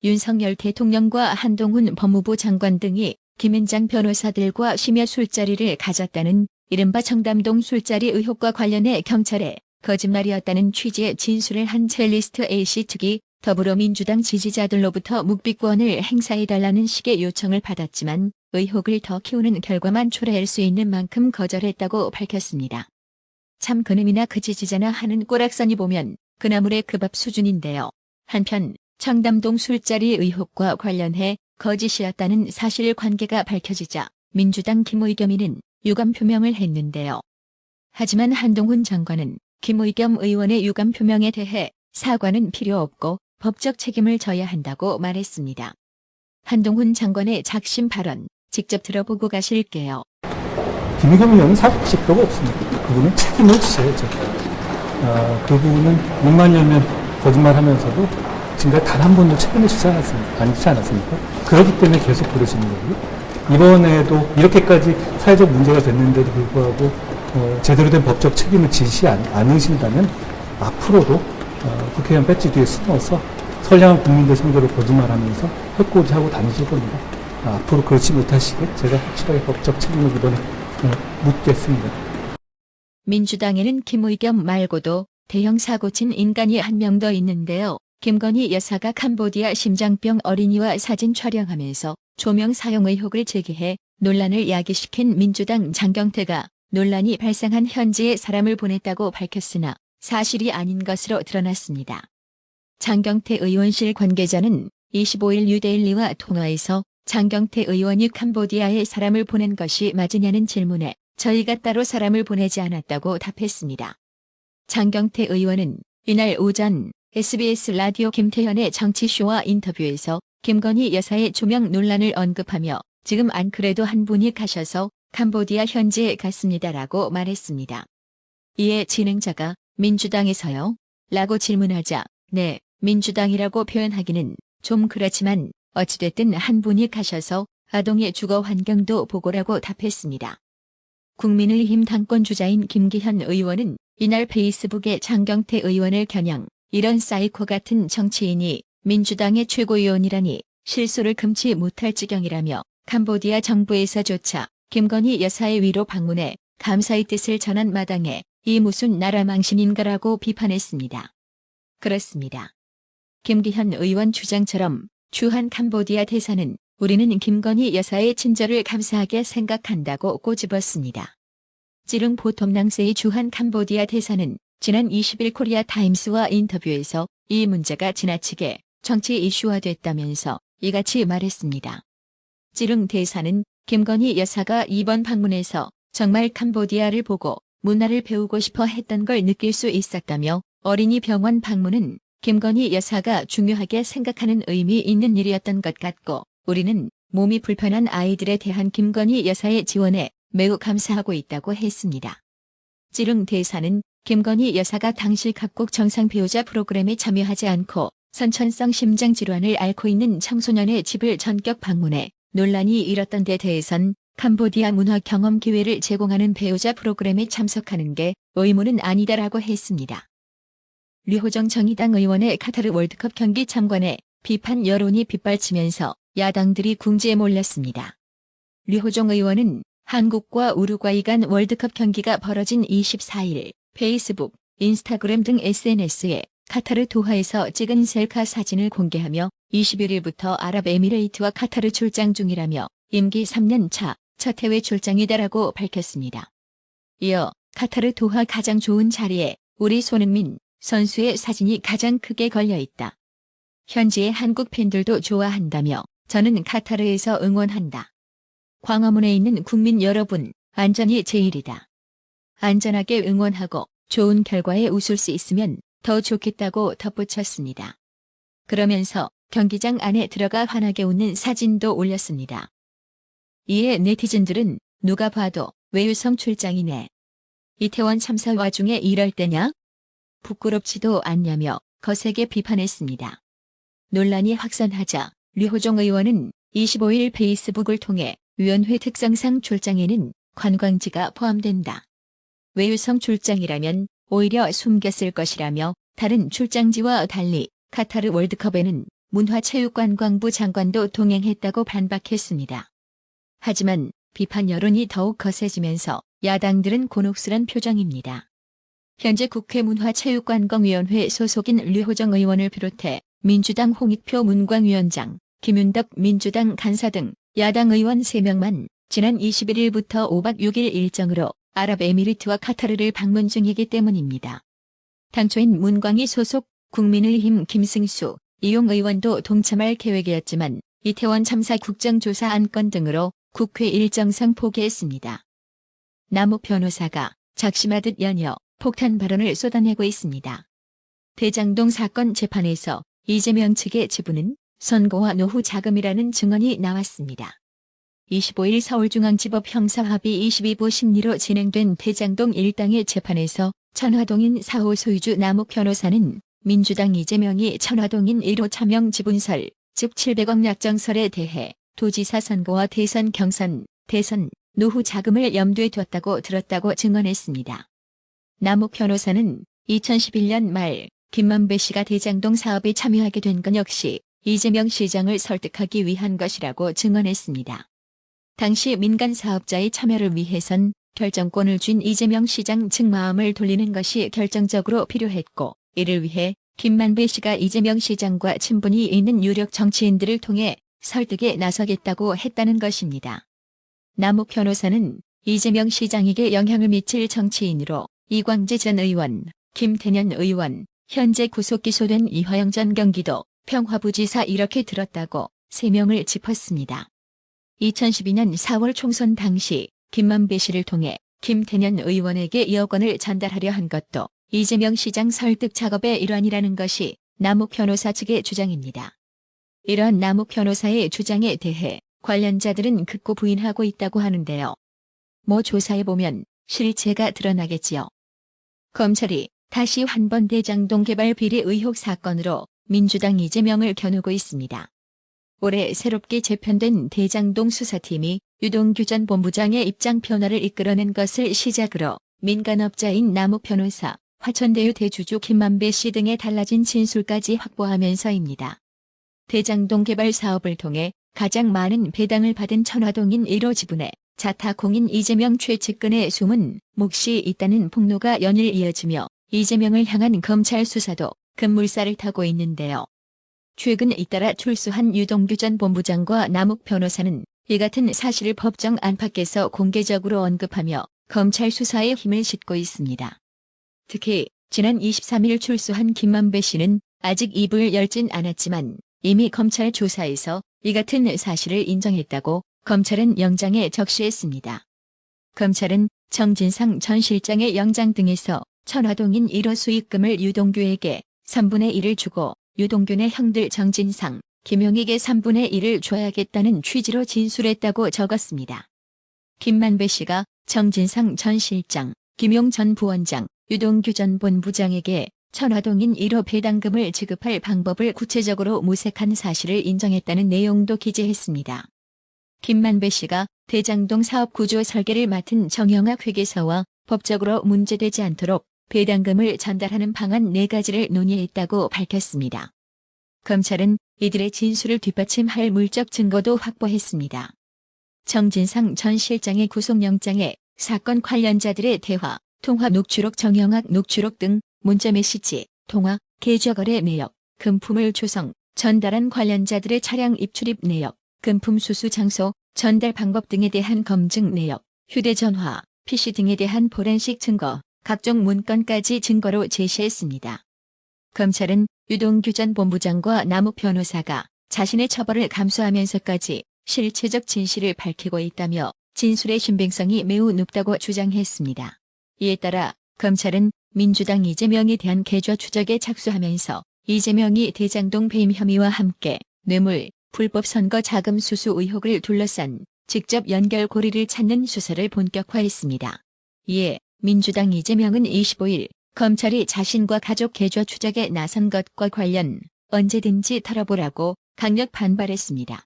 윤석열 대통령과 한동훈 법무부 장관 등이 김앤장 변호사들과 심야 술자리를 가졌다는 이른바 청담동 술자리 의혹과 관련해 경찰에 거짓말이었다는 취지의 진술을 한 첼리스트 A씨 측이 더불어민주당 지지자들로부터 묵비권을 행사해달라는 식의 요청을 받았지만 의혹을 더 키우는 결과만 초래할 수 있는 만큼 거절했다고 밝혔습니다. 참 그놈이나 그 지지자나 하는 꼬락서니 보면 그나물의 그 밥 수준인데요. 한편 청담동 술자리 의혹과 관련해 거짓이었다는 사실관계가 밝혀지자 민주당 김의겸이는 유감 표명을 했는데요. 하지만 한동훈 장관은 김의겸 의원의 유감 표명에 대해 사과는 필요 없고 법적 책임을 져야 한다고 말했습니다. 한동훈 장관의 작심 발언 직접 들어보고 가실게요. 김의겸 의원은 사법식도가 없습니다. 그분은 책임을 지셔야죠. 그 부분은 6만 년면 거짓말하면서도 지금까지 단 한 번도 책임을 지지 않았습니까? 그렇기 때문에 계속 그러시는 거고요. 이번에도 이렇게까지 사회적 문제가 됐는데도 불구하고 제대로 된 법적 책임을 지시 않으신다면 앞으로도 국회의원 배지 뒤에 숨어서 선량한 국민들 상대로 거짓말하면서 해코지하고 다니실 겁니다. 앞으로 그렇지 못하시게 제가 확실하게 법적 책임을 이번에 묻겠습니다. 민주당에는 김의겸 말고도 대형 사고 친 인간이 한 명 더 있는데요. 김건희 여사가 캄보디아 심장병 어린이와 사진 촬영하면서 조명 사용 의혹을 제기해 논란을 야기시킨 민주당 장경태가 논란이 발생한 현지에 사람을 보냈다고 밝혔으나 사실이 아닌 것으로 드러났습니다. 장경태 의원실 관계자는 25일 뉴데일리와 통화에서 장경태 의원이 캄보디아에 사람을 보낸 것이 맞으냐는 질문에 저희가 따로 사람을 보내지 않았다고 답했습니다. 장경태 의원은 이날 오전 SBS 라디오 김태현의 정치쇼와 인터뷰에서 김건희 여사의 조명 논란을 언급하며 지금 안 그래도 한 분이 가셔서 캄보디아 현지에 갔습니다라고 말했습니다. 이에 진행자가 민주당에서요? 라고 질문하자 네, 민주당이라고 표현하기는 좀 그렇지만 어찌됐든 한 분이 가셔서 아동의 주거 환경도 보고라고 답했습니다. 국민의힘 당권주자인 김기현 의원은 이날 페이스북에 장경태 의원을 겨냥 이런 사이코 같은 정치인이 민주당의 최고위원이라니 실소를 금치 못할 지경이라며 캄보디아 정부에서조차 김건희 여사의 위로 방문해 감사의 뜻을 전한 마당에 이 무슨 나라 망신인가라고 비판했습니다. 그렇습니다. 김기현 의원 주장처럼 주한 캄보디아 대사는 우리는 김건희 여사의 친절을 감사하게 생각한다고 꼬집었습니다. 찌릉 보톰낭스의 주한 캄보디아 대사는 지난 20일 코리아 타임스와 인터뷰에서 이 문제가 지나치게 정치 이슈화됐다면서 이같이 말했습니다. 찌릉 대사는 김건희 여사가 이번 방문에서 정말 캄보디아를 보고 문화를 배우고 싶어 했던 걸 느낄 수 있었다며 어린이 병원 방문은 김건희 여사가 중요하게 생각하는 의미 있는 일이었던 것 같고 우리는 몸이 불편한 아이들에 대한 김건희 여사의 지원에 매우 감사하고 있다고 했습니다. 찌릉 대사는 김건희 여사가 당시 각국 정상 배우자 프로그램에 참여하지 않고 선천성 심장질환을 앓고 있는 청소년의 집을 전격 방문해 논란이 일었던 데 대해선 캄보디아 문화 경험 기회를 제공하는 배우자 프로그램에 참석하는 게 의무는 아니다라고 했습니다. 류호정 정의당 의원의 카타르 월드컵 경기 참관에 비판 여론이 빗발치면서 야당들이 궁지에 몰렸습니다. 류호정 의원은 한국과 우루과이 간 월드컵 경기가 벌어진 24일 페이스북, 인스타그램 등 SNS에 카타르 도하에서 찍은 셀카 사진을 공개하며 21일부터 아랍에미레이트와 카타르 출장 중이라며 임기 3년 차 첫 해외 출장이다라고 밝혔습니다. 이어 카타르 도하 가장 좋은 자리에 우리 손흥민 선수의 사진이 가장 크게 걸려있다. 현지의 한국 팬들도 좋아한다며 저는 카타르에서 응원한다. 광화문에 있는 국민 여러분, 안전이 제일이다. 안전하게 응원하고 좋은 결과에 웃을 수 있으면 더 좋겠다고 덧붙였습니다. 그러면서 경기장 안에 들어가 환하게 웃는 사진도 올렸습니다. 이에 네티즌들은 누가 봐도 외유성 출장이네. 이태원 참사 와중에 이럴 때냐? 부끄럽지도 않냐며 거세게 비판했습니다. 논란이 확산하자 류호정 의원은 25일 페이스북을 통해 위원회 특성상 출장에는 관광지가 포함된다. 외유성 출장이라면 오히려 숨겼을 것이라며 다른 출장지와 달리 카타르 월드컵에는 문화체육관광부 장관도 동행했다고 반박했습니다. 하지만 비판 여론이 더욱 거세지면서 야당들은 곤혹스런 표정입니다. 현재 국회 문화체육관광위원회 소속인 류호정 의원을 비롯해 민주당 홍익표 문광위원장, 김윤덕 민주당 간사 등 야당 의원 3명만 지난 21일부터 5박 6일 일정으로 아랍에미리트와 카타르를 방문 중이기 때문입니다. 당초인 문광위 소속 국민의힘 김승수, 이용 의원도 동참할 계획이었지만 이태원 참사 국정조사 안건 등으로 국회 일정상 포기했습니다. 남욱 변호사가 작심하듯 연이어 폭탄 발언을 쏟아내고 있습니다. 대장동 사건 재판에서 이재명 측의 지분은 선고와 노후 자금이라는 증언이 나왔습니다. 25일 서울중앙지법 형사합의 22부 심리로 진행된 대장동 일당의 재판에서 천화동인 4호 소유주 남욱 변호사는 민주당 이재명이 천화동인 1호 차명 지분설, 즉 700억 약정설에 대해 도지사 선거와 대선 경선, 대선, 노후 자금을 염두에 뒀다고 들었다고 증언했습니다. 남욱 변호사는 2011년 말 김만배 씨가 대장동 사업에 참여하게 된 건 역시 이재명 시장을 설득하기 위한 것이라고 증언했습니다. 당시 민간 사업자의 참여를 위해선 결정권을 쥔 이재명 시장 측 마음을 돌리는 것이 결정적으로 필요했고, 이를 위해 김만배 씨가 이재명 시장과 친분이 있는 유력 정치인들을 통해 설득에 나서겠다고 했다는 것입니다. 남욱 변호사는 이재명 시장에게 영향을 미칠 정치인으로 이광재 전 의원, 김태년 의원, 현재 구속 기소된 이화영 전 경기도 평화부지사 이렇게 들었다고 3명을 짚었습니다. 2012년 4월 총선 당시 김만배 씨를 통해 김태년 의원에게 2억 원을 전달하려 한 것도 이재명 시장 설득 작업의 일환이라는 것이 남욱 변호사 측의 주장입니다. 이런 남욱 변호사의 주장에 대해 관련자들은 극구 부인하고 있다고 하는데요. 뭐 조사해보면 실체가 드러나겠지요. 검찰이 다시 한 번 대장동 개발 비리 의혹 사건으로 민주당 이재명을 겨누고 있습니다. 올해 새롭게 재편된 대장동 수사팀이 유동규 전 본부장의 입장 변화를 이끌어낸 것을 시작으로 민간업자인 남욱 변호사, 화천대유 대주주 김만배 씨 등의 달라진 진술까지 확보하면서입니다. 대장동 개발 사업을 통해 가장 많은 배당을 받은 천화동인 1호 지분에 자타공인 이재명 최측근의 숨은 몫이 있다는 폭로가 연일 이어지며 이재명을 향한 검찰 수사도 급물살을 타고 있는데요. 최근 잇따라 출소한 유동규 전 본부장과 남욱 변호사는 이 같은 사실을 법정 안팎에서 공개적으로 언급하며 검찰 수사에 힘을 싣고 있습니다. 특히 지난 23일 출소한 김만배 씨는 아직 입을 열진 않았지만 이미 검찰 조사에서 이 같은 사실을 인정했다고 검찰은 영장에 적시했습니다. 검찰은 정진상 전 실장의 영장 등에서 천화동인 1호 수익금을 유동규에게 3분의 1을 주고 유동규의 형들 정진상, 김용익의 3분의 1을 줘야겠다는 취지로 진술했다고 적었습니다. 김만배 씨가 정진상 전 실장, 김용 전 부원장, 유동규 전 본부장에게 천화동인 1호 배당금을 지급할 방법을 구체적으로 모색한 사실을 인정했다는 내용도 기재했습니다. 김만배 씨가 대장동 사업 구조 설계를 맡은 정영학 회계사와 법적으로 문제되지 않도록 배당금을 전달하는 방안 4가지를 논의했다고 밝혔습니다. 검찰은 이들의 진술을 뒷받침할 물적 증거도 확보했습니다. 정진상 전 실장의 구속영장에 사건 관련자들의 대화, 통화 녹취록, 정영학 녹취록 등 문자 메시지, 통화, 계좌거래 내역, 금품을 조성, 전달한 관련자들의 차량 입출입 내역, 금품 수수 장소, 전달 방법 등에 대한 검증 내역, 휴대전화, PC 등에 대한 포렌식 증거, 각종 문건까지 증거로 제시했습니다. 검찰은 유동규 전 본부장과 남욱 변호사가 자신의 처벌을 감수하면서까지 실체적 진실을 밝히고 있다며 진술의 신빙성이 매우 높다고 주장했습니다. 이에 따라 검찰은 민주당 이재명에 대한 계좌 추적에 착수하면서 이재명이 대장동 배임 혐의와 함께 뇌물, 불법 선거 자금 수수 의혹을 둘러싼 직접 연결 고리를 찾는 수사를 본격화했습니다. 이에 민주당 이재명은 25일 검찰이 자신과 가족 계좌 추적에 나선 것과 관련 언제든지 털어보라고 강력 반발했습니다.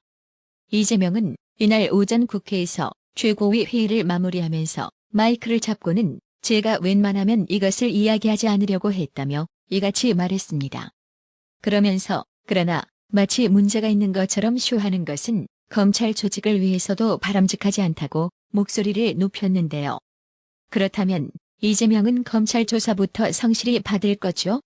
이재명은 이날 오전 국회에서 최고위 회의를 마무리하면서 마이크를 잡고는 제가 웬만하면 이것을 이야기하지 않으려고 했다며 이같이 말했습니다. 그러면서 그러나 마치 문제가 있는 것처럼 쇼하는 것은 검찰 조직을 위해서도 바람직하지 않다고 목소리를 높였는데요. 그렇다면 이재명은 검찰 조사부터 성실히 받을 거죠?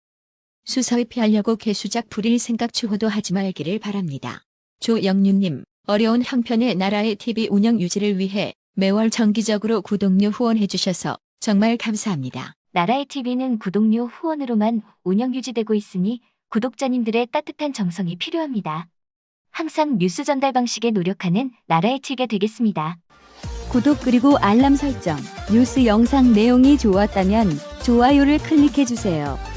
수사에 피하려고 개수작 부릴 생각 추호도 하지 말기를 바랍니다. 조영윤님, 어려운 형편의 나라의 TV 운영 유지를 위해 매월 정기적으로 구독료 후원해 주셔서 정말 감사합니다. 나라의 TV는 구독료 후원으로만 운영 유지되고 있으니 구독자님들의 따뜻한 정성이 필요합니다. 항상 뉴스 전달 방식에 노력하는 나라의 TV가 되겠습니다. 구독 그리고 알람 설정, 뉴스 영상 내용이 좋았다면 좋아요를 클릭해주세요.